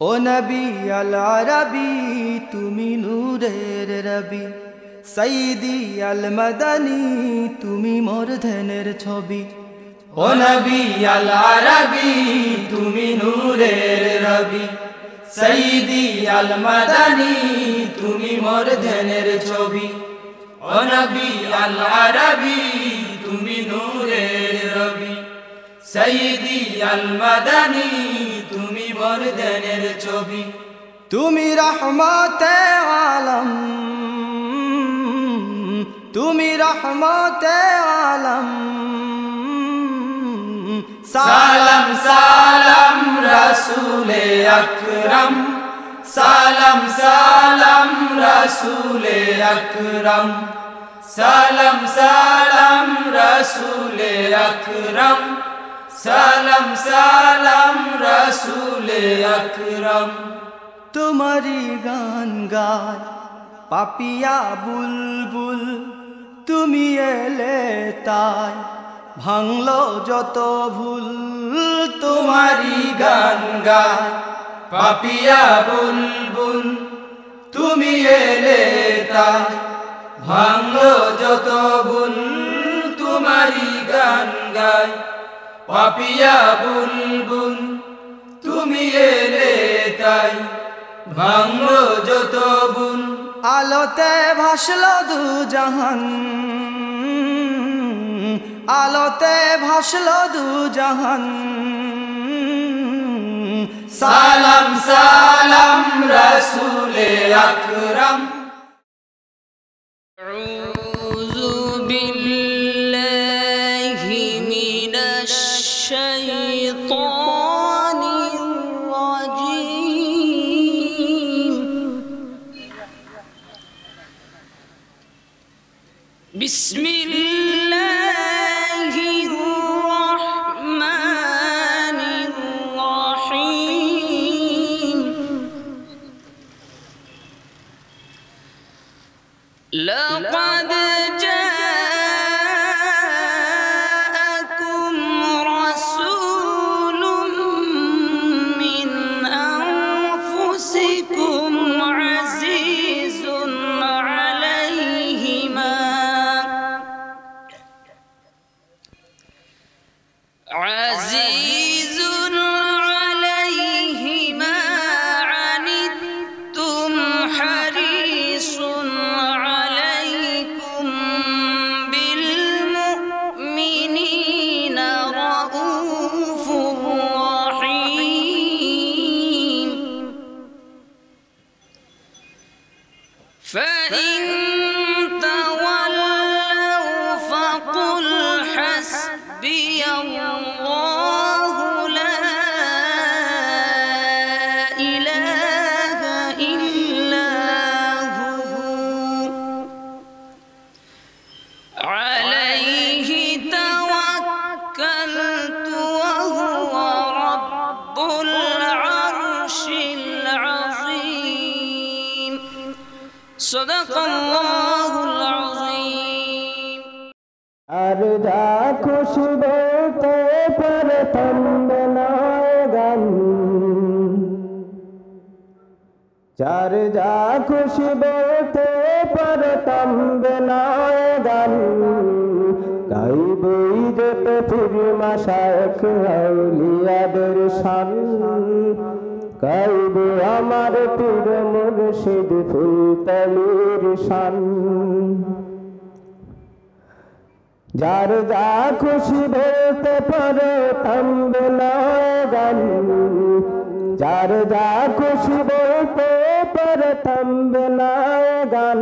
ও নবী আল আরবি তুমি নূরের রবি, সাইয়্যিদি আল মাদানী তুমি মোর ধ্যানের ছবি। ও নবী আল আরবি তুমি নূরের রবি, সাইয়্যিদি আল মাদানী তুমি মোর ধ্যানের ছবি। ও নবী আল আরবি তুমি নূরের রবি, সাইয়্যিদি আল মাদানী তুমি মোর ধ্যানের ছবি। তুমি রহমতে আলম, তুমি রহমতে আলম, সালাম সালাম রাসূলে আকরাম, সালাম সালাম রাসূলে আকরাম, সালাম সালাম রাসূলে আকরাম, সালাম সালাম রাসূলে আকরাম। তোমারি গান গায় পাপিয়া বুলবুল, তুমি এলে তাই ভাঙলো যত ভুল। তোমারি গান গায় পাপিয়া বুলবুল, তুমি এলে তাই ভাঙলো যত ভুল। তোমারি গান গায় পাপিয়া বুলবুল, তুমি এলে তাই ভাঙলো যত ভুল। আলোতে ভাসলো দু জাহান, আলোতে ভাসলো দু জাহান, সালাম সালাম রাসূলে আকরাম। আউযু বিল্লাহি মিনাশ শাইতানির রাজীম। বিসমিল্লাহির রহমানির রহিম। লাকাদ জাআকুম রাসূলুম মিন আনফুসিকুম আজিজুন আলাইহি মা আজিজুন আলাইহি মা আনিতুম হারিসুন আলাইকুম বিল মুমিনিনা রাউফুর রহিম। ফাইন তাওয়াল্লাউ ফাকুল হাসবিয়াল্লাহু লা ইলাহা ইল্লা হু আলাইহি তাওয়াক্কালতু ওয়া হুয়া রাব্বুল আরশিল আযীম। সাদাকাল্লাহুল আযীম। আর যা খুশি বলতে পারতাম না গান, যার যা খুশি বলতে পারতাম না গান, গাইবই যত পীর মাশায়েখ আউলিয়াদের শান, গাইব আমার পীর মুর্শিদ ফুলতলির শান। যার যা খুশি বলতে পারতাম না গান, যার যা খুশি বলতে পারতাম না গান,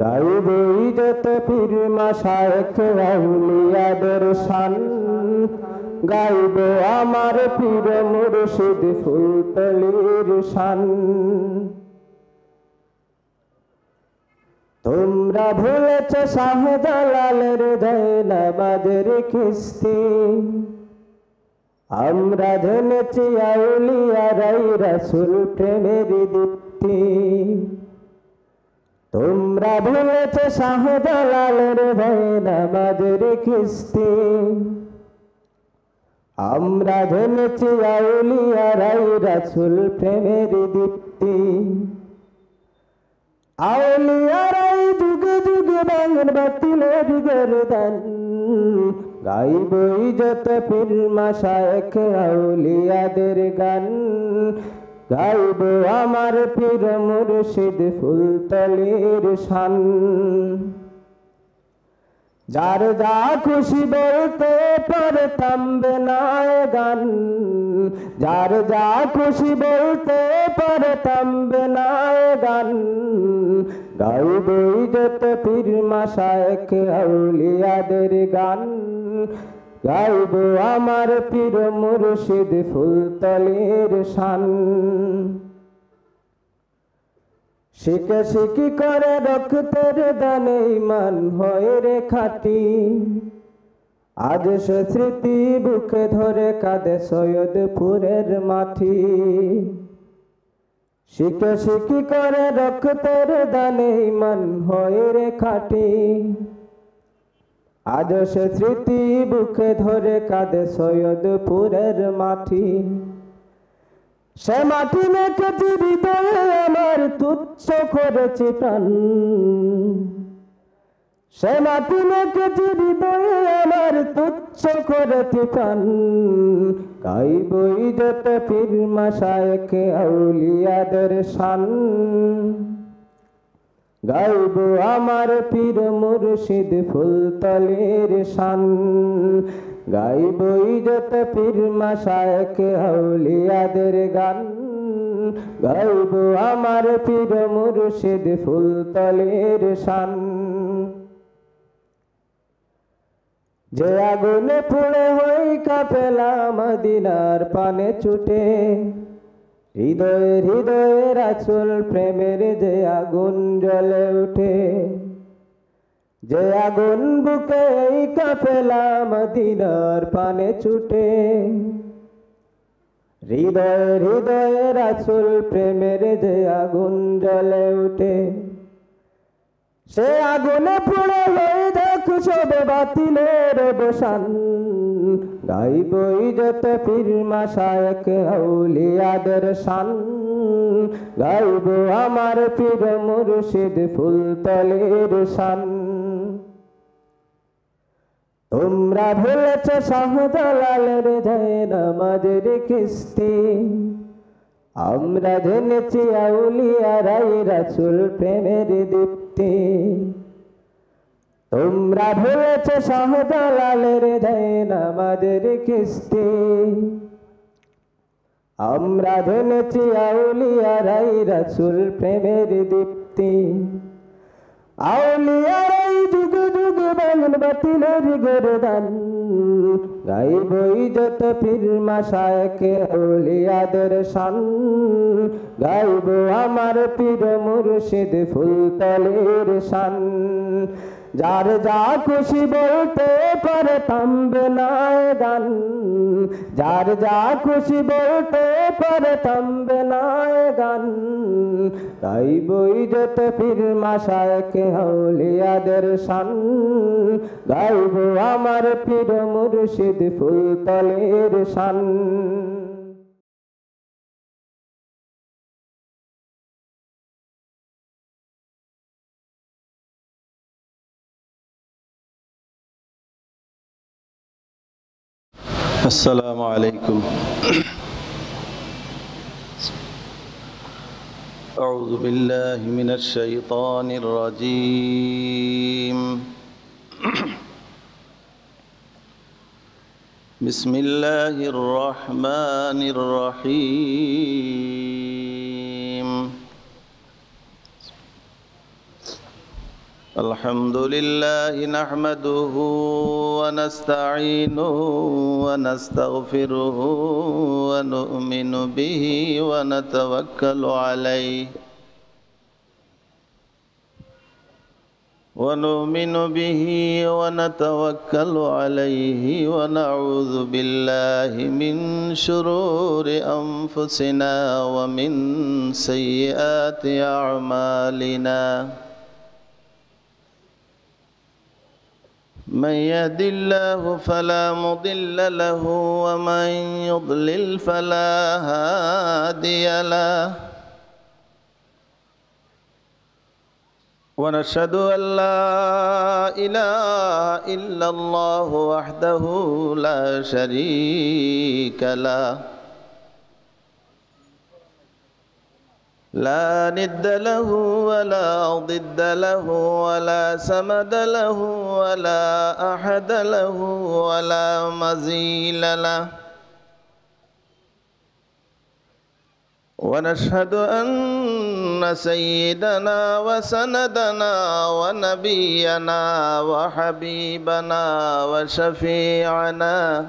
গাইবই যত পীর মাশায়েখ আউলিয়াদের শান, গাইব আমার পীর মুর্শিদ ফুলতলির শান। তোমরা ভুলেছ শাহজালালের জয়নাবাদের কিস্তি, আমরা জেনেছি আউলিয়ারাই রাসূল প্রেমের দীপ্তি। তোমরা ভুলেছ শাহজালালের জয়নাবাদের কিস্তি, আমরা জেনেছি আউলিয়ারাই রাসূল প্রেমের দীপ্তি আউলিয়ারাই যুগে যুগে ভাঙেন বাতিলের গর্দান গাইবই যত পীর মাশায়েখ আউলিয়াদের গান গাইব আমার পীর মুর্শিদ ফুলতলির শান যার যা খুশি বলতে পারতাম বেনায় গান যার যা খুশি বলতে পারতাম বেনায় গান গাইবই যত পীর মাশায়েখ আউলিয়াদের গান গাইব আমার পীর মুর্শিদ ফুলতলির শান শিখে শিখি করে রক্তের দানে ঈমান হয়ে রে খাঁটি আজ সে স্মৃতি বুকে ধরে কাঁদে সৈয়দপুরের মাটি শিখে শিখি করে রক্তের দানে ঈমান হয়ে রে খাঁটি আজ সে স্মৃতি বুকে ধরে কাঁদে সৈয়দপুরের মাটি সে মাটি মেখেছি হৃদয়ে আমার তুচ্ছ করেছি প্রাণ সে মাটি মেখেছি হৃদয়ে আমার তুচ্ছ করেছি প্রাণ গাইবই যত পীর মাশায়েখ আউলিয়াদের শান গাইব আমার পীর মুর্শিদ ফুলতলির শান গাইবই যত পীর মাশায়েখ আউলিয়াদের গান গাইব আমার পীর মুর্শিদ ফুলতলির শান যে আগুনে পুড়ে হই কাফেলা মদিনার পানে ছুটে হৃদয়ে হৃদয়ে রাসূল প্রেমের যে আগুন জ্বলে ওঠে যে আগুন বুকে এই কাফেলা মদিনার পানে ছুটে হৃদয়ে হৃদয়ে রাসূল প্রেমের যে আগুন জ্বলে ওঠে সে আগুনে পুড়ে হয়ে দেখো সব বাতিলের অবসান গাইবই যত পীর মাশায়েখ আউলিয়াদের শান গাইব আমার পীর মুর্শিদ ফুলতলির শান তোমরা ভুলেছ শাহজালালের জায়নামাজের কিস্তি আমরা জেনেছি আউলিয়ারাই রাসূল প্রেমের দীপ্তি তোমরা ভুলেছ শাহজালালের জায়নামাজের কিস্তি আমরা জেনেছি আউলিয়ারাই রাসূল প্রেমের দীপ্তি আউলিয়ারাই যুগে যুগে ভাঙেন বাতিলের গর্দান গাইবই যত পীর মাশায়েখ আউলিয়াদের শান গাইব আমার পীর মুর্শিদ ফুলতলির শান যার যা খুশি বলতে পারতাম বেনায় গান যার যা খুশি বলতে পারতাম বেনায় গান গাইবই যত পীর মাশায়েখ আউলিয়াদের শান গাইব আমার পীর মুর্শিদ ফুলতলির শান السلام عليكم أعوذ بالله من الشيطان الرجيم بسم الله الرحمن الرحيم الحمد لله نحمده ونستعينه ونستغفره ونؤمن به ونتوكل عليه ونعوذ بالله من شرور أنفسنا ومن سيئات أعمالنا من يهد الله فلا مضل له ومن يضلل فلا هادي له ونشهد أن لا إله إلا الله وحده لا شريك له لا ند له ولا ضد له ولا سمد له ولا أحد له ولا مزيل له ونشهد أن سيدنا وسندنا ونبينا وحبيبنا وشفيعنا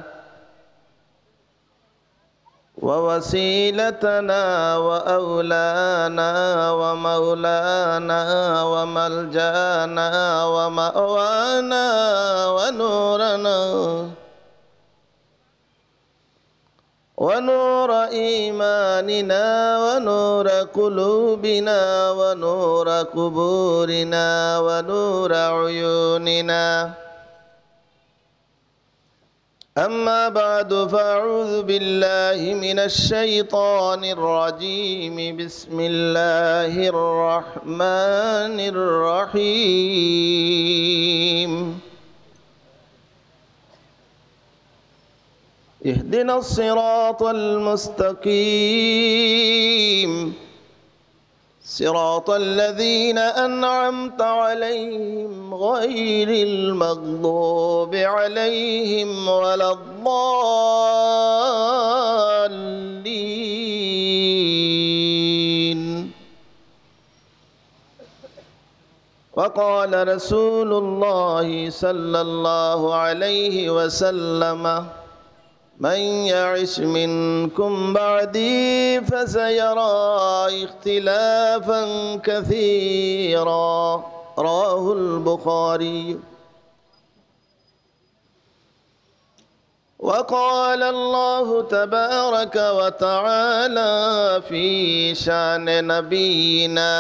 ووسيلتنا وأولانا ومولانا وملجانا ومأوانا ونورنا ونور إيماننا ونور قلوبنا ونور قبورنا ونور عيوننا أما بعد فأعوذ بالله من الشيطان الرجيم بسم الله الرحمن الرحيم اهدنا الصراط المستقيم صراط الذين أنعمت عليهم غير المغضوب عليهم ولا الضالين وقال رسول الله صلى الله عليه وسلم من يعش منكم بعدي فسيرى اختلافا كثيرا رواه البخاري وقال الله تبارك وتعالى في شان نبينا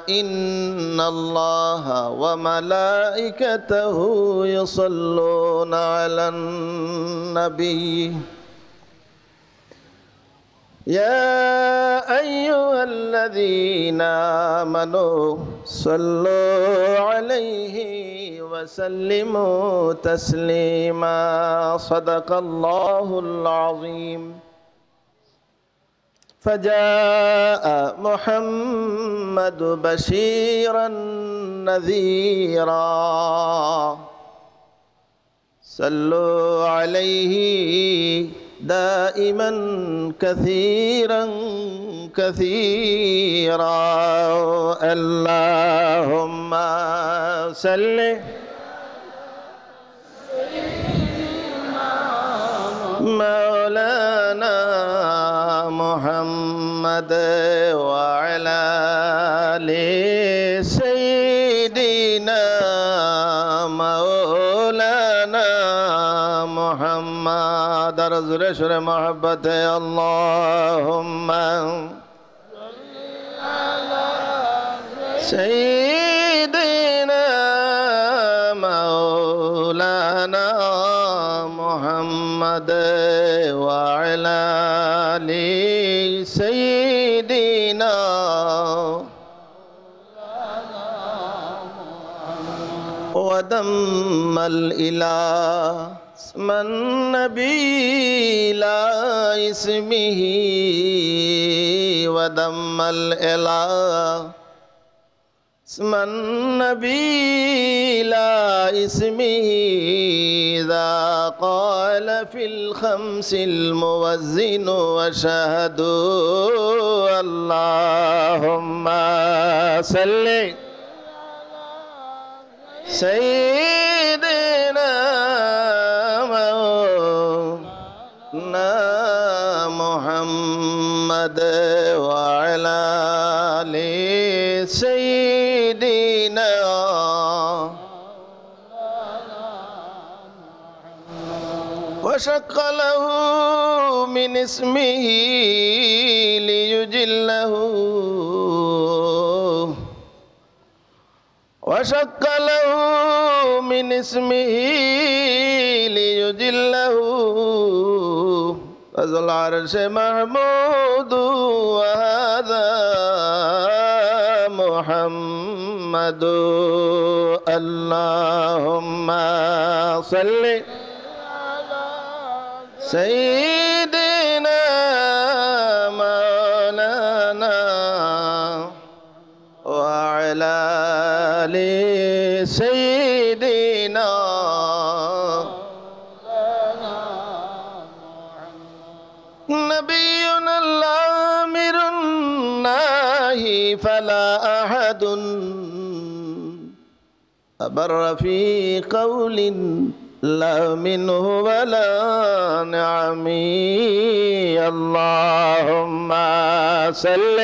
إن الله وملائكته يصلون على النبي يا أيها الذين آمنوا صلوا عليه وسلموا تسليما صدق الله العظيم فجاء محمد بشيرا نذيرا صلوا عليه دائما كثيرا كثيرا اللهم صل مولانا محمد وعلى آل سيدنا مولانا محمد رسول شر محبت اللهم سيدنا مولانا محمد وعلى آل سيدنا ودم الإله اسم النبي لا اسمه ودم الإله اسم النبي لا اسمه إذا قال في الخمس الموزن وشهدوا اللهم صل سيدنا مولانا محمد وعلى آل سيدنا وشق له من اسمه ليجله وشق له من اسمه ليجله فذو العرش محمود وهذا محمد اللهم صل سيدنا مولانا وعلى آل سيدنا نبينا الآمر الناهي فلا أحد أبر في قول لا منه ولا نعمي اللهم صل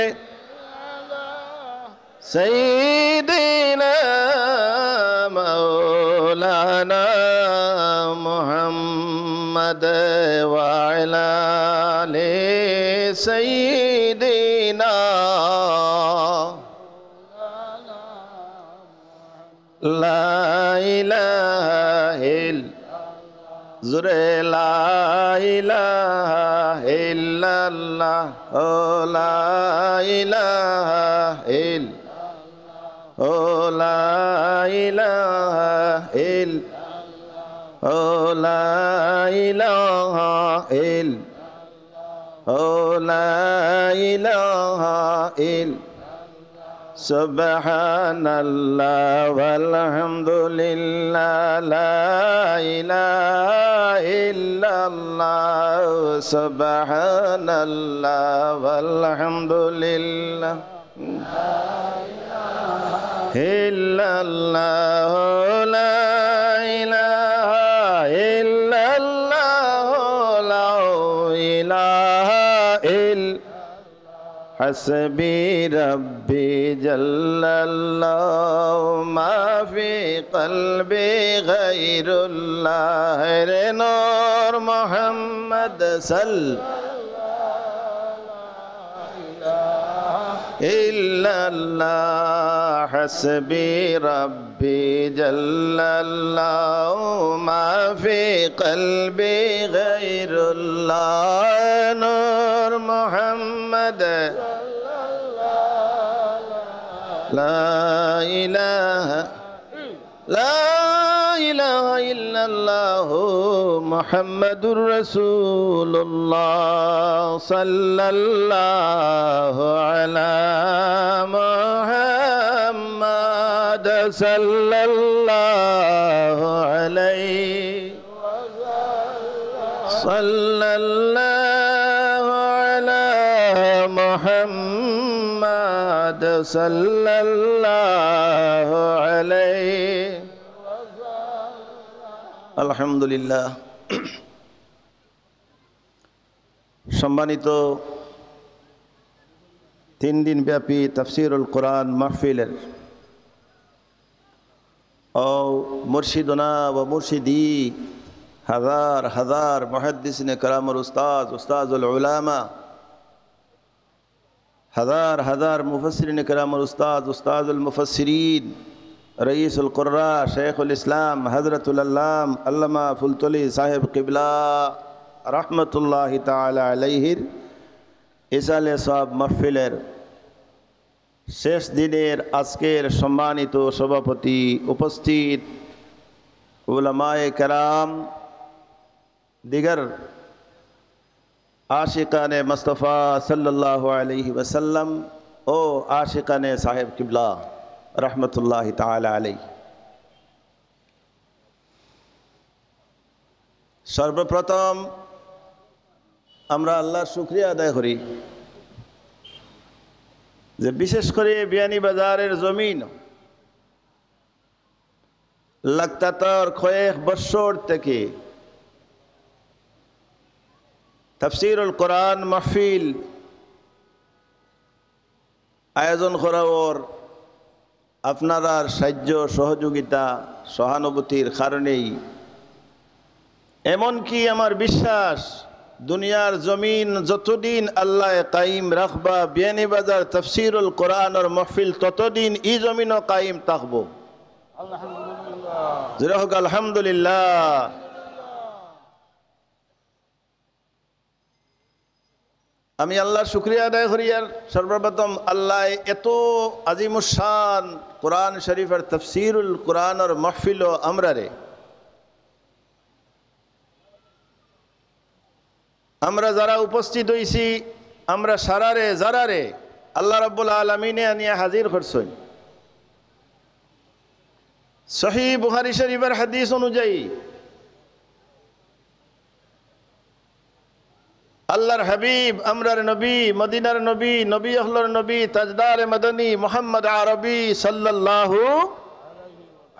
سيدنا مولانا محمد وعلى آل سيدنا لا إله إلا زرے لا إله إلا الله لا إله إلا لا إله إلا لا إله إلا لا إله إلا سبحان الله والحمد لله لا إله إلا الله سبحان الله والحمد لله إلا الله لا إله إلا الله لا إله إلا حسبي ربي جل الله ما في قلبي غير الله نور محمد صلى إلا الله حسبي ربي جل الله ما في قلبي غير الله نور محمد لا إله إلا الله محمد رسول الله صلى الله على محمد صلى الله عليه صلى الله على محمد صلى الله عليه আলহামদুলিল্লাহ। সম্মানিত 3 দিন ব্যাপী তাফসীরুল কোরআন মাহফিলের ও মুর্শিদনা ও মুর্শিদি হাজার হাজার মুহাদ্দিসিনে কেরামের উস্তাজুল উলামা হাজার হাজার মুফাসসিরিনে কেরামের উস্তাজুল মুফাসসিরিন রঈসুল কুররা শেখুল ইসলাম হযরতুল আল্লাম আল্লামা ফুলতলি সাহেব কিবলা রহমতুল্লাহি তাআলা আলাইহির ইসালে সওয়াব মাহফিলের শেষ দিনের আজকের সম্মানিত সভাপতি, উপস্থিত উলামায়ে কেরাম, দিগর আশিকানে মুস্তাফা সাল্লাল্লাহু আলাইহি ওয়াসাল্লাম ও আশিকানে সাহেব কিবলা রহমতুল্লাহি তাআলা আলাইহি। সর্বপ্রথম আমরা আল্লাহর শুকরিয়া আদায় করি যে বিশেষ করে বিয়ানীবাজারের জমিন লাগাতার কয়েক বছর থেকে তাফসীরুল কোরআন মাহফিল আয়োজন করা ওর আপনার সাহায্য সহযোগিতা সহানুভূতির কারণেই, এমনকি আমার বিশ্বাস দুনিয়ার জমিন যতদিন আল্লাহ কায়েম রাখবা বিয়ানীবাজার তাফসীরুল কোরআনের মাহফিল ততদিন এই জমিনও কায়েম থাকবো। আলহামদুলিল্লাহ। জোরে হোক আলহামদুলিল্লাহ। আমি আল্লাহর শুকরিয়া আদায় করি। আর সর্বপ্রথম আল্লাহ এত আজিমুশান কোরআন শরীফের তাফসীরুল কোরআনের মাহফিল আমরা যারা উপস্থিত হইছি, আমরা সারারে যারারে আল্লাহ রাব্বুল আলামিনে আনিয়া হাজির করছেন। সহিহ বুখারী শরীফের হাদিস অনুযায়ী আল্লাহর হাবিব, আমরার নবী, মদিনার নবী, নবী আহলর নবী, তাজদার মদনী মুহাম্মদ আরবি সাল্লাল্লাহু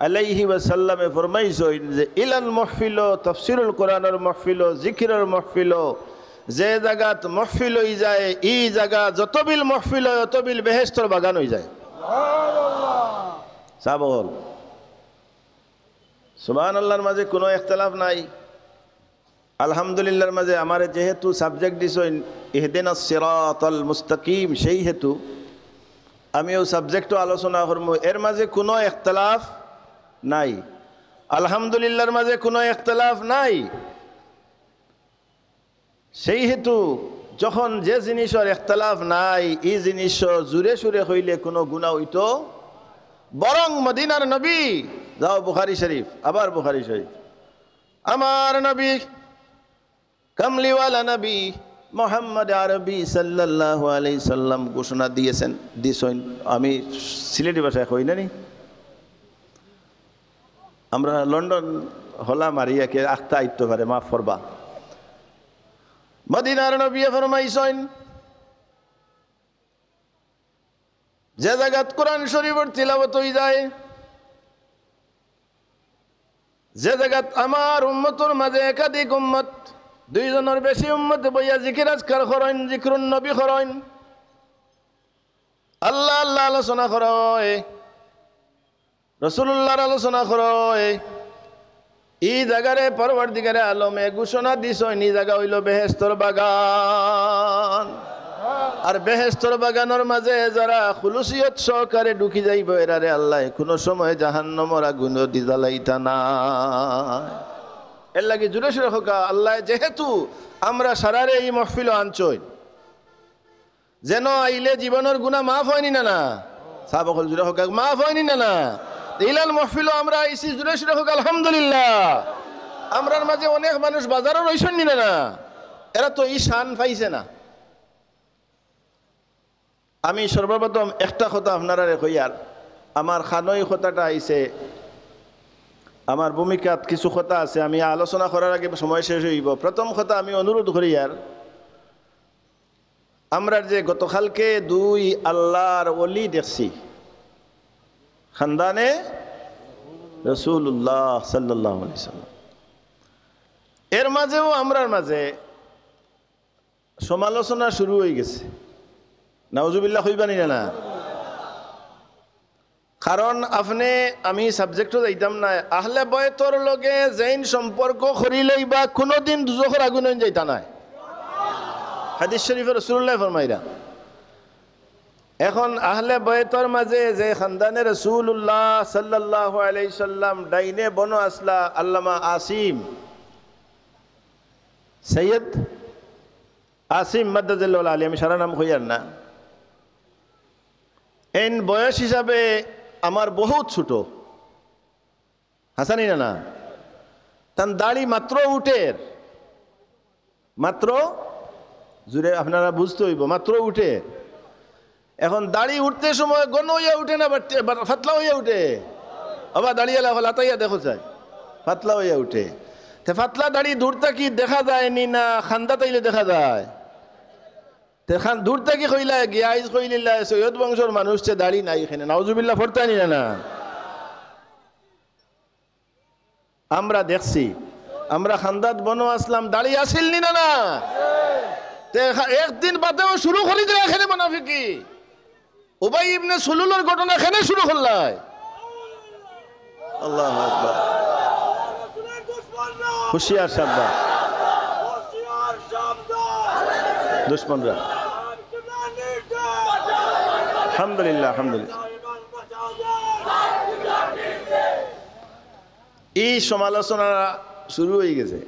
আলাইহি ওয়াসাল্লামে ফরমাইছেন যে ইলাল মাহফিল, তাফসীরুল কোরআনের মাহফিল, জিকিরের মাহফিল, যে জায়গাত মাহফিল হই যায় এই জায়গা যতবিল মাহফিল হয় অতবিল বেহেশতের বাগান হয়ে যায়। সুবহানাল্লাহ, সাবল সুবহানাল্লাহর মাঝে কোনো ইখতিলাফ নাই। আলহামদুলিল্লাহর মাঝে আমার যেহেতু সাবজেক্ট দিছেন ইহদিনাস সিরাতাল মুস্তাকিম, সেই হেতু আমিও সাবজেক্টও আলোচনা করব। এর মাঝে কোনো ইখতিলাফ নাই, আলহামদুলিল্লাহর মাঝে কোনো ইখতিলাফ নাই। সেই হেতু যখন যে জিনিসের ইখতিলাফ নাই এই জিনিস জুড়ে সুরে হইলে কোনো গুনাহ হইতো, বরং মদিনার নবী, যাও বুখারী শরীফ, আবার বুখারী শরীফ, আমার নবী কামলিওয়ালা নবী মুহাম্মদ আরবি সাল্লাল্লাহু আলাইহি সাল্লাম ঘোষণা দিয়েছেন। আমি সিলেটি ভাষায় কই না নি, আমরা লন্ডন হলা মারিয়াকে আখতা আইতে পারে, মাফ করবা। মদিনার নবী ফরমাইছেন যে জায়গাত কোরআন শরীফের তিলাওয়াত হই যায়, যে জায়গাত আমার উম্মতের মাঝে একাধিক উম্মত, দুইজনের বেশি উম্মত বইয়া জিকির আজকার করেন, জিকরুন নবী করেন, আল্লাহ আল্লাহ আলোচনা করে, রাসূলুল্লাহর আলোচনা করে, এই জায়গারে পরওয়ারদিগারে আলমে ঘোষণা দিছেন এই জায়গা হইল বেহেশতের বাগান। আর বেহেশতের বাগানের মাঝে যারা খুলুসিয়ত সহকারে ঢুকি যাইব এরারে আল্লাহ কোনো সময় জাহান্নামের আগুন দি জ্বালাইতা না। এর লাগি জুড়ে সুরে হোক আল্লাহ যেহেতু আমরা সারারে এই মাহফিল আনছই, যেন আইলে জীবনের গুনাহ মাফ হয়নি না না, সাহাবাগণ জুড়ে হোক মাফ হয়নি না না। ইলাল মাহফিল আমরা আইছি, জুড়ে সুরে হোক আলহামদুলিল্লাহ। আমরার মাঝে অনেক মানুষ বাজারও রইছেন না না, এরা তো এই শান পাইছে না। আমি সর্বপ্রথম একটা কথা আপনারা কইয়ার, আমার খানই কথাটা আইছে, আমার ভূমিকাত কিছু কথা আছে, আমি আলোচনা করার আগে সময় শেষ হইব। প্রথম কথা আমি অনুরোধ করি, আর আমরা যে গতকালকে দুই আল্লাহর ওলি দেখছি খানদানে রাসূলুল্লাহ সাল্লাল্লাহু আলাইহি সাল্লাম, এর মাঝেও আমরার মাঝে সমালোচনা শুরু হয়ে গেছে। নাউজুবিল্লাহ হইবানি না? কারণ আপনি আমি সাবজেক্টও যাইতাম না, আহলে বয়তর লগে জৈন সম্পর্ক করিলেই বা কোনোদিন দুজখের আগুন যাইতা নাই, হাদিস শরীফে রাসূলুল্লাহ ফরমাইরা। এখন আহলে বয়তর মাঝে যে খানদানে রাসূলুল্লাহ সাল্লাল্লাহু আলাইহি সাল্লাম ডাইনে বনো আসলা আল্লামা আসিম, সৈয়দ আসিম মাদ্দাজিল্লাহুল আলী, আমি সারা নাম কইয়ার না, এন বয়স হিসাবে আমার বহুত ছোট, হাসানি না, তার দাড়ি মাত্র উঠের, মাত্র জুড়ে আপনারা বুঝতে হইব, মাত্র উঠে। এখন দাড়ি উঠতে সময় গণ হইয়া উঠে না, ফাতলা হইয়া উঠে, আবার দাঁড়িয়ে লাতাইয়া দেখো যায় ফাতলা হইয়া উঠে। তে ফাতলা দাড়ি দূর থাকি দেখা যায় নি না খান্দা তাইলে দেখা যায়? দূর থাকি কইলা গিয়াইজ কইলিলা সৈয়দ বংশর মানুষ সে দাড়ি নাই এখানে, নাউজুবিল্লাহ ফরতানি না। আমরা দেখছি, আমরা খান্দাত বনো আসলাম দাড়ি আসিল নি না না, একদিন বাদেও শুরু করি দিলে এখানে মুনাফিকি। উবাই ইবনে সুলুলের ঘটনা এখানে শুরু করলাই। আল্লাহু আকবার, হুশিয়ার সাবধান দুশ্মনরা। আলহামদুলিল্লাহ, আলহামদুলিল্লাহ। এই সমালোচনা শুরু হয়ে গেছে।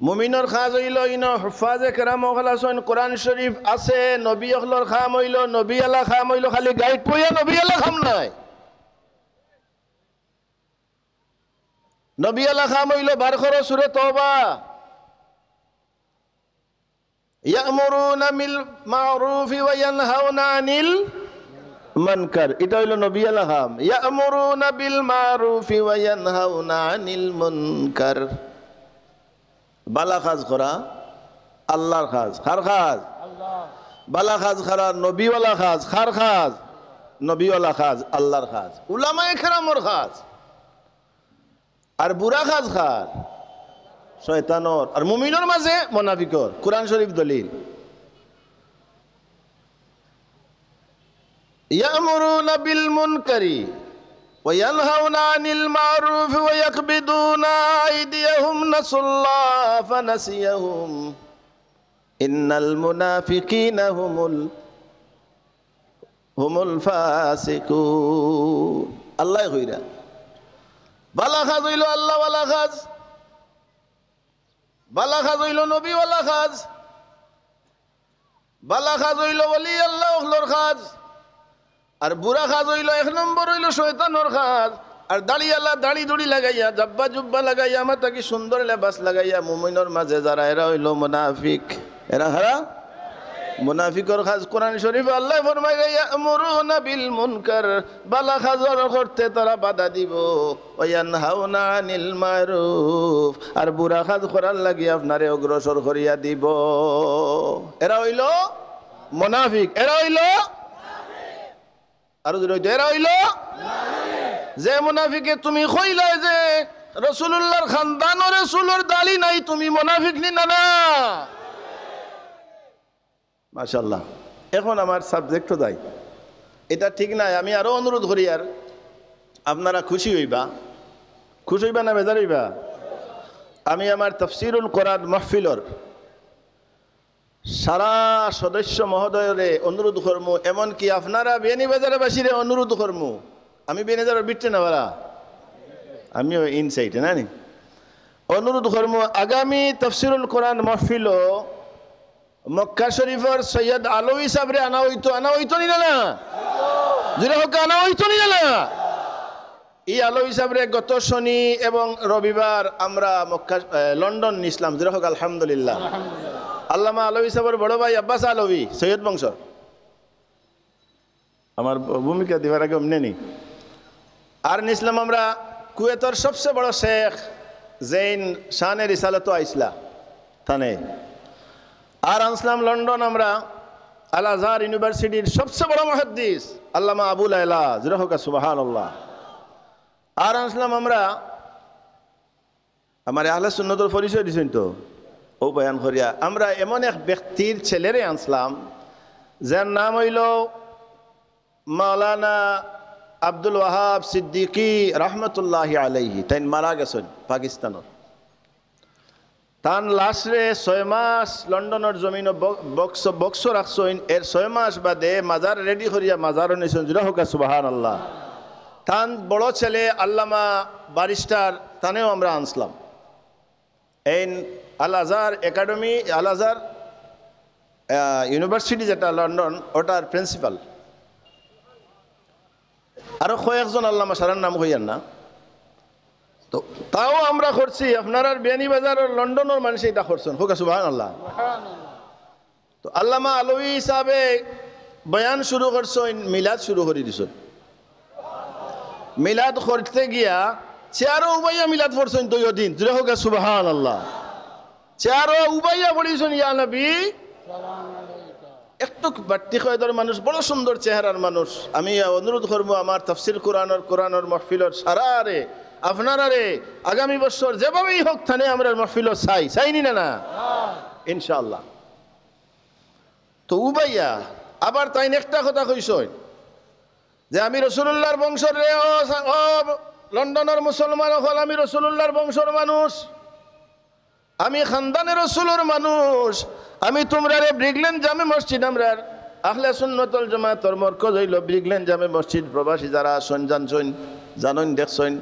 মুমিনর খাজ হইল ইন হুফাজে কেরাম হলাসন কোরআন শরীফ আছে, নবী অখলর খাম হইল, নবী আলা খাম হইল, খালি গাইড পইয়া নবী আলা খাম নাই। নবী আলা খাম হইল বার করো সূরা তওবা, ইয়ামুরুনা বিল মারুফি ওয়া ইয়ানহাউনা আনিল মুনকার, এটা হইল নবী আলা খাম। ইয়ামুরুনা বিল মারুফি ওয়া ইয়ানহাউনা আনিল মুনকার, বালা কাজ করা আল্লাহর কাজ। কার কাজ? বালা কাজ করা নবীওয়ালা কাজ। কার কাজ? নবীওয়ালা কাজ, আল্লাহর কাজ, উলামায়ে কেরামর কাজ। আর বুরা কাজ কার? শয়তানর আর মুমিনের মাঝে মুনাফিকর। কুরআন শরীফ দলিল। ইয়ামুরুনা বিল মুনকারি وينهون عن المعروف ويقبضون أيديهم نسوا الله فنسيهم إن المنافقين هم الفاسقون الله يغير বালা কাজ হইল আল্লাহ ওয়ালা কাজ, বালা কাজ হইল নবী ওয়ালা কাজ, বালা কাজ হইল ওলি আল্লাহ ওয়ালার কাজ। আর বুড়া কাজ হইল এক নম্বর হইল শয়তানের কাজ। আর দাড়িওয়ালা দাড়ি দড়ি লাগাইয়া জাব্বা জুব্বা লাগাইয়া মাথাকে সুন্দর লেবাস লাগাইয়া মুমিনের মাঝে যারা, এরা হইল মুনাফিক। এরা হারা মুনাফিকর কাজ। কোরআন শরীফে আল্লাহ ফরমায় ইয়ামুরুনা বিল মুনকার, বালা কাজর করতে তারা বাধা দিব, ওয়া ইয়ানহাউনা আনিল মারুফ, আর বুড়া কাজ করার লাগি আপনারে অগ্রসর করিয়া দিব। এরা হইল মুনাফিক। এরা হইল আর এরা হইল যে মুনাফিকে তুমি কইলা যে রাসূলুল্লাহর খানদান ও রাসূলের দাড়ি নাই, তুমি মুনাফিক নি না? না, মাশাআল্লাহ। এখন আমার সাবজেক্টও দাই, এটা ঠিক নাই। আমি আরো অনুরোধ করি, আর আপনারা খুশি হইবা। খুশি হইবা না বেজার হইবা? আমি আমার তাফসীরুল কোরআন মাহফিলর সারা সদস্য মহোদয়রে অনুরোধ করমু, এমনকি আপনারা বেনিবাজারবাসীরে অনুরোধ করমু। আমি বেনিবাজারের বিটে না বারা, আমিও ইনসাইটে না নি, অনুরোধ করমু আগামী তাফসীরুল কোরআন মাহফিল মক্কা শরীফের সৈয়দ আলওয়ি সাহেবরে আনা হইতো নি না? জুড়ে হোক আনা হইতো নি না? এই আলওয়ি সাহেবরে গত শনি এবং রবিবার আমরা মক্কা লন্ডন নিছিলাম। জুড়ে হোক আলহামদুলিল্লাহ। আল্লামা আলওয়ি সাহেবের বড় ভাই আব্বাস আলওয়ি সৈয়দ বংশ, আমার ভূমিকা দিবার আগে অমনে নি। আর নিছিলাম আমরা কুয়েতর সবচেয়ে বড় শেখ জৈন শানে রিসালাত আইসলা থানে। আর আনসলাম লন্ডন আমরা আল আজহার ইউনিভার্সিটির সবচেয়ে বড় মুহাদ্দিস আল্লামা আবুল আলা, জুড়ে হোক সুবহানাল্লাহ। আর আনসলাম আমরা আমার আহলে সুন্নতের পরিচয় দিছেন তো ও বয়ান করিয়া, আমরা এমন এক ব্যক্তির ছেলেরে আনসলাম যার নাম হইল মাওলানা আব্দুল ওয়াহাব সিদ্দিকী রহমতুল্লাহি আলাইহি। তাই মারা গেছেন পাকিস্তানের। তান লাশরে 6 মাস লন্ডনের জমিন বক্স রাখছেন। এর 6 মাস বাদে মাজার রেডি করিয়া মাজার নিছেন। জুড়ে হোক সুবহানাল্লাহ। তান বড় ছেলে আল্লামা ব্যারিস্টার, তানেও আমরা আনসলাম। এই আল আজহার একাডেমি, আল আজহার ইউনিভার্সিটি যেটা লন্ডন, ওটার প্রিন্সিপাল। আরো কয়েকজন আল্লামা সারার নাম হইয়ার না, তো তাও আমরা করছি। আপনার বিয়ানীবাজার লন্ডনের মানুষ এটা করছেন। হোক সুবহানাল্লাহ। তো আল্লামা আলওয়ি সাহেবে বয়ান শুরু করছেন, মিলাদ শুরু করে দিছেন। মিলাদ করতে গিয়া চেয়ারও উবাইয়া মিলাদ পড়ছেন 2 দিন। জুড়ে হোক সুবহানাল্লাহ। চেয়ারও উবাইয়া পড়িছেন ইয়া নবী একটু বাড়তি কয়দার মানুষ, বড় সুন্দর চেহারার মানুষ। আমি অনুরোধ করবো আমার তাফসীর কোরআনের মাহফিলর সারারে আপনারারে আগামী বছর যেভাবেই হোক থানে আমরা মাহফিল চাইনি না ইনশাআল্লাহ। তো উবাইয়া আবার তাই একটা কথা কইছেন যে আমি রাসূলুল্লাহর বংশর রে, ও লন্ডনের মুসলমান হল, আমি রাসূলুল্লাহর বংশর মানুষ, আমি খানদানের রাসূলের মানুষ। আমি তোমরা রে ব্রিগল্যান্ড জামে মসজিদ, আমরা আহলে সুন্নাতুল জামাতের মরকজ হইল ব্রিগল্যান্ড জামে মসজিদ। প্রবাসী যারা আসেন জানছেন, জানেন, দেখছেন।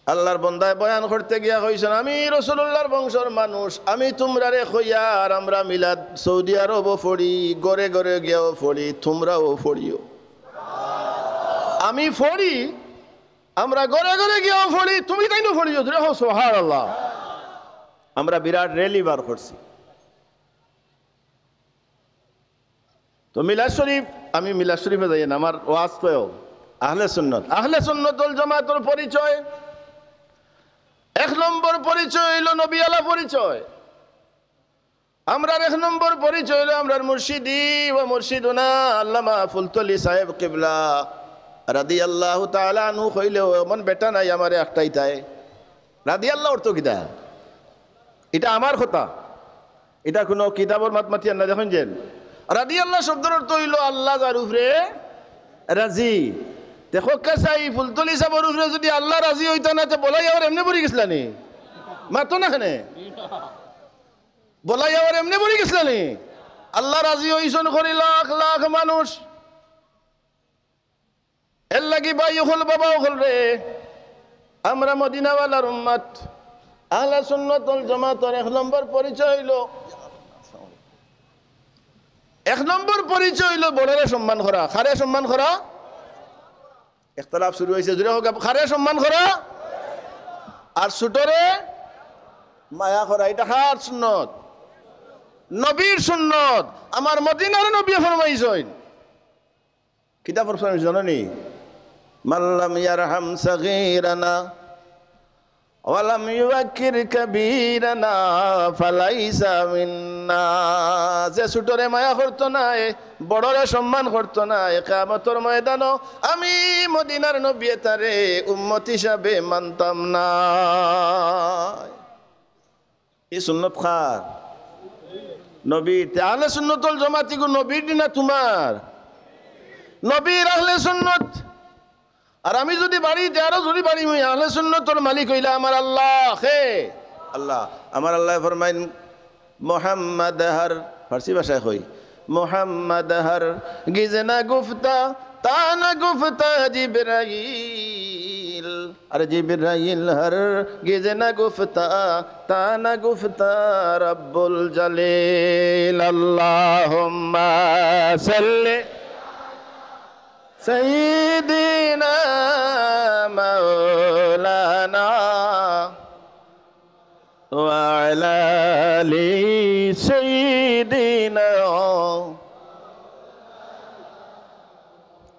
আল্লাহর বন্দায় বয়ান করতে গিয়া কইছেন, আমি রাসূলুল্লাহর বংশের মানুষ, আমি তোমরারে কইয়া আর আমরা মিলাদ সৌদি আরবও পড়ি, ঘরে ঘরে গিয়াও পড়ি, তোমরাও পড়িও। আমি পড়ি, আমরা ঘরে ঘরে গিয়াও পড়ি, তুমি তাই না পড়িও। দেখো সুবহানাল্লাহ। আমরা বিরাট র্যালি বার করছি। তো মিলাদ শরীফ, আমি মিলাদ শরীফে যাই না, আমার ওয়াজ তো আহলে সুন্নত। আহলে সুন্নাত ওয়াল জামাতের পরিচয়, এক নম্বর পরিচয় হইল নবী আলা পরিচয়। আমরার এক নম্বর পরিচয় হইল আমরার মুর্শিদি ও মুর্শিদুনা আল্লামা ফুলতলি সাহেব কিবলা রাদিয়াল্লাহু তাআলা আনহু কইলেও এমন বেটা নাই আমারে একটাই তাই। রাদিয়াল্লাহু অর্থ কিটা? এটা আমার কথা, এটা কোনো কিতাবের মাতমাতিয়ান না। দেখুন যে রাদিয়াল্লাহ শব্দের অর্থ হইল আল্লাহ যার উপরে রাজি। দেখো কাসাই ফুলতলি সাহেবের উপরে যদি আল্লাহ রাজি হইতো না তো বলাই আবার এমনি পড়ে গেছিলানি, মাতো না খানে বলাই আবার এমনি পড়ে গেছিলানি। আল্লাহ রাজি হইছন করি লাখ লাখ মানুষ, এর লাগি ভাই হল বাবা হল রে, আমরা মদিনাওয়ালার উম্মত আহলে সুন্নাত ওয়াল জামাতের এক নম্বর পরিচয় হইল, এক নম্বর পরিচয় হইল বড়রে সম্মান করা। খারে সম্মান করা, ইখতিলাফ শুরু হয়েছে, জুড়ে হোক, খারে সম্মান করা আর ছোটরে মায়া করা। এটা খার সুন্নত, নবীর সুন্নত। আমার মদিনার নবী ফরমাইছেন, কিতাব ফরমাইছেন জানেননি, মাল্লাম ইয়ারহাম সাগীরানা ওয়ালাম ইউয়াক্কির কাবীরানা ফালাইসা মিন্না। যে ছোটরে মায়া করতো না, বড়রে সম্মান করতো না, কিয়ামতের ময়দানও আমি মদিনার নবী তারে উম্মত হিসাবে মানতাম না। এই সুন্নত খার নবীর। আহলে সুন্নাত ওয়াল জামাত গো নবীর দিনা তোমার নবীর আহলে সুন্নত। আর আমি যদি বাড়ি যারও যদি বাড়ি মুই আহলে সুন্নতর মালিক হইলা আমার আল্লাহ হে আল্লাহ। আমার আল্লাহ ফরমাইন মোহাম্মদ হর, ফার্সি ভাষায় কই, মোহাম্মদ হর গিজনা গুফতা তানা গুফতা জিবরাইল। আরে জিবরাইল হর গিজনা গুফতা তানা গুফতা রব্বুল জালিল। আল্লাহুম্মা সাল্লি سيدنا مولانا وعلى آل سيدنا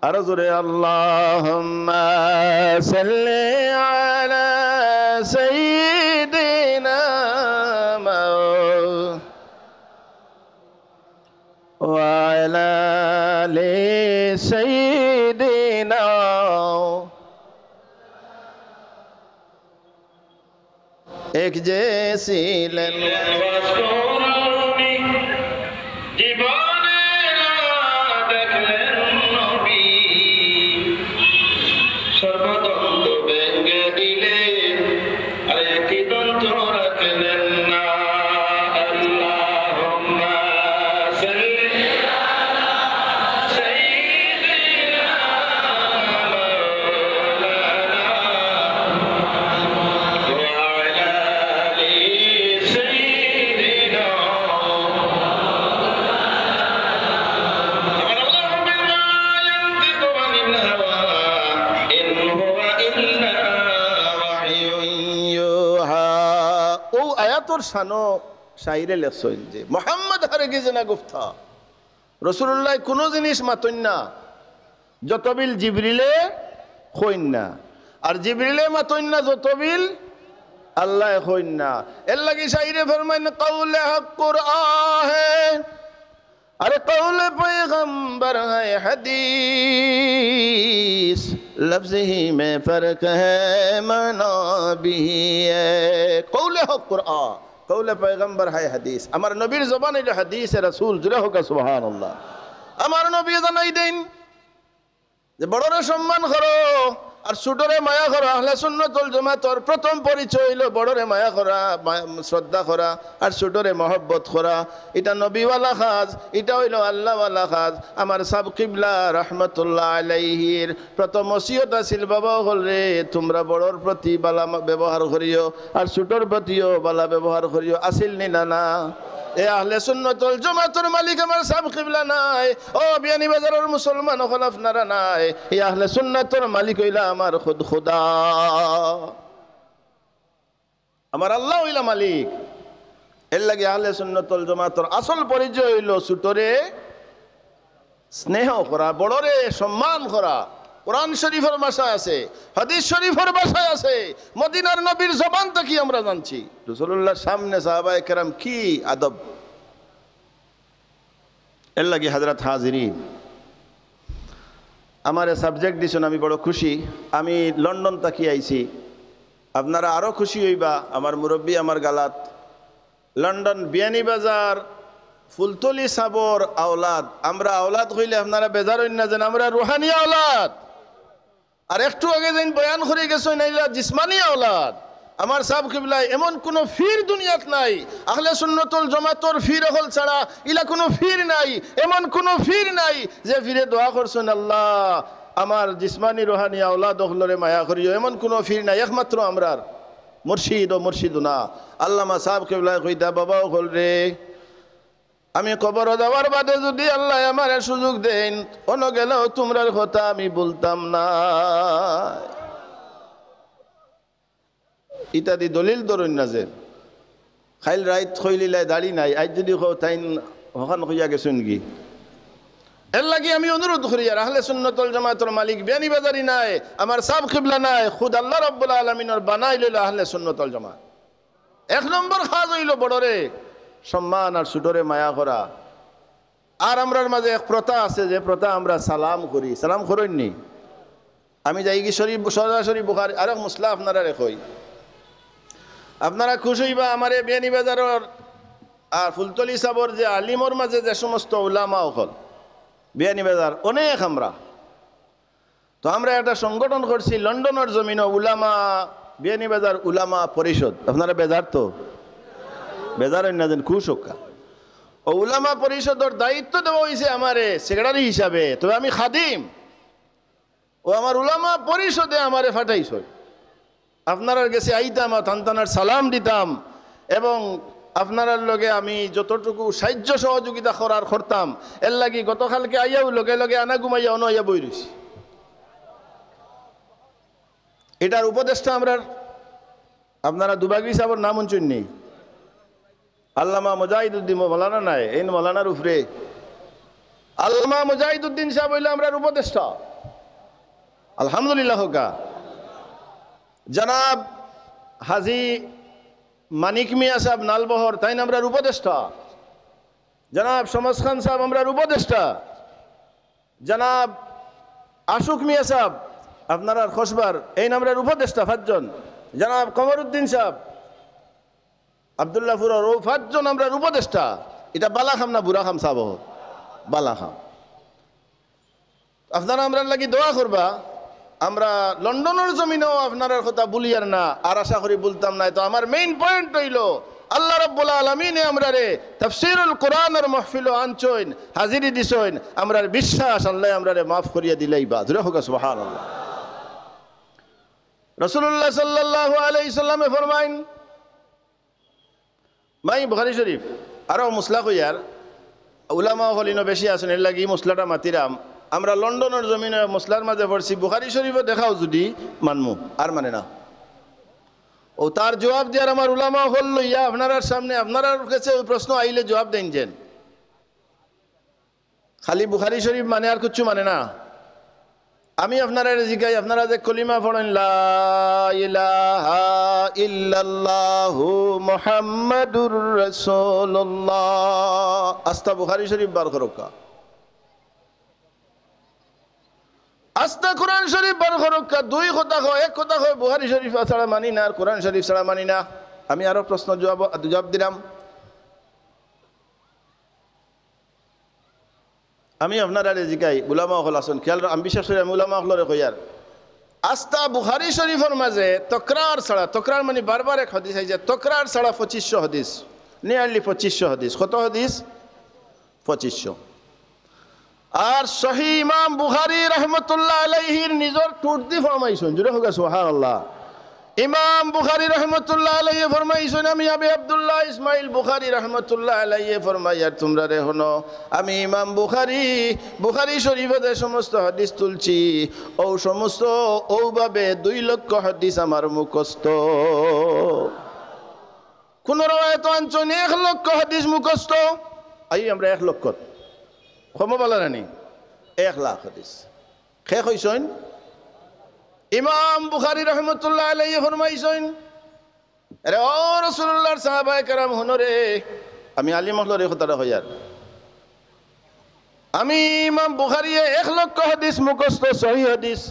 أرزق اللهم صل على سيدنا وعلى آل سيدنا एक जैसी শানো শাইরে লেখছেন যে মোহাম্মদ হারগিজ না গুফতা, রাসূলুল্লাহ কোনো জিনিস মাতন না যতবিল জিবরিলে কইন না, আর জিবরিলে মাতন না যতবিল আল্লাহ কইন না। এর লাগি শাইরে ফরমাইন কওলে হক কুরআন হে, अरे कौल पैगंबर है हदीस, लफ्ज़ ही में फ़र्क है माना भी है। कौल हो कुरआन, कौल पैगंबर है हदीस। আমার নবীর জবানে যে হাদিসে রাসূল জুড়ে হোক সুবহানাল্লাহ। আমার নবী জানাই দেন যে বড়রে সম্মান করো, আর ছোটরে মায়া করা। আহলে সুন্নাত ওয়াল জামাতের প্রথম পরিচয় হইল বড়রে মায়া করা, শ্রদ্ধা করা, আর ছোটরে মহব্বত করা। এটা নবীওয়ালা কাজ, এটা হইল আল্লাহওয়ালা কাজ। আমার সাব কিবলা রহমতুল্লাহ আলাইহির প্রথম ওসিয়ত আছিল, বাবা হল রে তোমরা বড়র প্রতি বালা ব্যবহার করিও আর ছোটর প্রতিও বালা ব্যবহার করিও। আসিল নি না? না। এ আহলে সুন্নাত ওয়াল জামাতের মালিক আমার সাব কিবলা নাই। ও বিয়ানীবাজারের মুসলমান হল আপনারা নাই। এই আহলে সুন্নাতের মালিক হইলা আমার খুদ খুদা, আমার আল্লাহ হইলা মালিক। এর লাগে আহলে সুন্নাত ওয়াল জামাতের আসল পরিচয় হইল ছোটরে স্নেহ করা, বড়রে সম্মান করা। কোরআন শরীফের ভাষায় আছে, হাদিস শরীফের ভাষায় আছে, মদিনার নবীর জবান থেকে আমরা জানছি। রাসূলুল্লাহর সামনে সাহাবায়ে কেরাম কি আদব। এর লাগে হযরত হাজিরিন, আমার সাবজেক্ট দিছেন, আমি বড় খুশি। আমি লন্ডন তাকি আইছি, আপনারা আরো খুশি হইবা। আমার মুরব্বী আমার গালাত লন্ডন বিয়ানীবাজার ফুলতলি সাবর আওলাদ। আমরা আওলাদ হইলে আপনারা বেজার হইন না, যেন আমরা রুহানি আওলাদ। আর একটু আগে যেন বয়ান করে গেছো নাইলা জিসমানি আওলাদ। আমার সাব কিবলাই এমন কোন ফির দুনিয়াত নাই, আহলে সুন্নাত ওয়াল জামাতের ফির হল ছাড়া ইলা কোনো ফির নাই, এমন কোন ফির নাই যে ফিরে দোয়া করছেন আল্লাহ আমার জিসমানি রুহানি আওলাদ হলরে মায়া করিও, এমন কোন ফির নাই। একমাত্র আমরার মুর্শিদ ও মুর্শিদুনা আল্লামা সাব কিবলাই কইতা, বাবা হল রে আমি কবর দেওয়ার বাদে যদি আল্লাহ আমার সুযোগ দেন, অন্য গেলেও তোমরার কথা আমি বলতাম না। ইত্যাদি দলিল ধরুন না যে খাইল রাইত খৈলিলাই দাড়ি নাই, আজ যদি তাই হকান হইয়া গেছেন কি। এর লাগি আমি অনুরোধ করি, আর আহলে সুন্নাত ওয়াল জামাতের মালিক বিয়ানীবাজারি নাই, আমার সাব কিবলা নাই, খুদ আল্লাহ রাব্বুল আলামিনের বানাই লইল আহলে সুন্নাত ওয়াল জামাত। এক নম্বর কাজ হইল বড়রে সম্মান আর ছোটরে মায়া করা। আর আমরার মাঝে এক প্রথা আছে, যে প্রথা আমরা সালাম করি। সালাম করেননি? আমি যাই কি শরীফ সরাসরি বুখারী আর মুসলা আপনারা রেখই, আপনারা খুশ হইবা। আমারে বিয়ানীবাজারের আর ফুলতলি সাবর যে আলিমর মাঝে যে সমস্ত উলামা হল বিয়ানীবাজার অনেক, আমরা একটা সংগঠন করছি লন্ডনের জমিন উলামা বিয়ানীবাজার উলামা পরিষদ। আপনারা বেজার তো বেজার না যেন খুশ হোকা। ও উলামা পরিষদের দায়িত্ব দেওয়া হয়েছে আমারে সেক্রেটারি হিসাবে, তবে আমি খাদিম। ও আমার উলামা পরিষদে আমারে ফাটাইছ। আপনারা গেছে আইতাম, তান্তানার সালাম দিতাম, এবং আপনার লগে আমি যতটুকু সাহায্য সহযোগিতা করার করতাম। এর লাগি গতকালকে আইয়াও লগে লগে আনা ঘুমাইয়া অন আইয়া বই রয়েছি। এটার উপদেষ্টা আমরা আপনারা দুবাগি সাহেবের নাম উঞ্চন নেই, আল্লামা মুজাহিদুদ্দিন মৌলানা নাই, এই মৌলানার উপরে আল্লামা মুজাহিদুদ্দিন সাহেব হইলে আমরা উপদেষ্টা। আলহামদুলিল্লাহ হোকা। জনাব হাজি মানিক মিয়া সাহেব নালবহর, তাই আমরা উপদেষ্টা। জনাব শমস খান সাহেব আমরা উপদেষ্টা। জনাব আশুক মিয়া সাহেব আপনারা খসবার, এই নামরার উপদেষ্টা 5 জন। জনাব কমরউদ্দিন সাহেব আবদুল্লাহপুর, ও 5 জন আমরা উপদেষ্টা। এটা বালাখাম না বুড়াখাম সাহেব? বালাখাম। আপনারা আমরা লাগি দোয়া করবা। আমরা লন্ডনের জমিনেও আপনার কথা বলিয়ার না, আর আশা করি বলতাম না। তো আমার মেইন পয়েন্ট হইল আল্লাহ রাব্বুল আলামিন আমরারে তাফসীরুল কোরআনের মাহফিল আনছইন, হাজিরি দিছইন। আমরার বিশ্বাস আল্লাহ আমরারে মাফ করিয়া দিলাইবা। জোরে হোক সুবহানাল্লাহ। রাসূলুল্লাহ সাল্লাল্লাহু আলাইহি সাল্লামে ফরমাইন, মাই বুখারী শরীফ আরো মুসলা কইয়ার উলামা হলিনো বেশি আছেন, এর লাগি মুসলাটা মাতিরাম। আমরা লন্ডনের জমিনে মসলার মাঝে পড়ছি, বুখারী শরীফে দেখাও যদি মানমু, আর মানে না। ও তার জবাব দেওয়ার আমার উলামা হল লইয়া আপনার সামনে, আপনার কাছে ওই প্রশ্ন আইলে জবাব দেন যেন। খালি বুখারী শরীফ মানে আর কিচ্ছু মানে না। আমি আপনারা জিজ্ঞাই, আপনারা যে কলিমা পড়েন লা ইলাহা ইল্লাল্লাহু মুহাম্মাদুর রাসূলুল্লাহ, আস্তা বুখারী শরীফ বার করকা, আস্তা কোরআন শরীফ বার করকা। 2 কথা কয়, 1 কথা কয় বুখারী শরীফ ছাড়া মানি না, আর কোরআন শরীফ ছাড়া মানি না। আমি আরো প্রশ্ন জবাব দিলাম। আমি আপনারা জিজ্ঞাই উলামা হল আসুন খেয়াল, আমি বিশ্বাস করি আমি উলামা হলরে কইয়ার আস্তা বুখারী শরীফের মাঝে তকরার ছাড়া, তকরার মানে বারবার এক হাদিস আইছে, তকরার ছাড়া 2500 হাদিস, নিয়ারলি 2500 হাদিস। কত হাদিস? 2500। আর সহি ইমাম বুখারী রহমতুল্লাহ আলাইহির নিজর টুটদি ফরমাইছেন, জুড়ে হোক সুবহানাল্লাহ। ইমাম বুখারী রহমতুল্লাহ আলাইহি ফরমাইছেন, আমি আবি আব্দুল্লাহ ইসমাইল বুখারী রহমতুল্লাহ আলাইহি ফরমাইয়ার তোমরা রে হনো, আমি ইমাম বুখারী শরীফে যে সমস্ত হাদিস তুলছি ও সমস্ত ওভাবে 2 লক্ষ হাদিস আমার মুখস্থ। কোন রাওয়ায়াত আনছেন 1 লক্ষ হাদিস মুখস্থ, আমরা 1 লক্ষ ক্ষমা বলা রানি 1 লাখ হাদিস শেষ হইছেন। ইমাম বুখারী রহমতুল্লাহ আলাইহি ফরমাইছেন, আরে ও রাসূলুল্লাহর সাহাবায়ে কেরাম হনরে, আমি আলিম হলরে কথাটা হইয়ার, আমি ইমাম বুখারী 1 লক্ষ হাদিস মুখস্থ, সহিহ হাদিস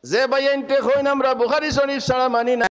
যে বাইনতে কইন আমরা বুখারী শরীফ ছাড়া মানি না।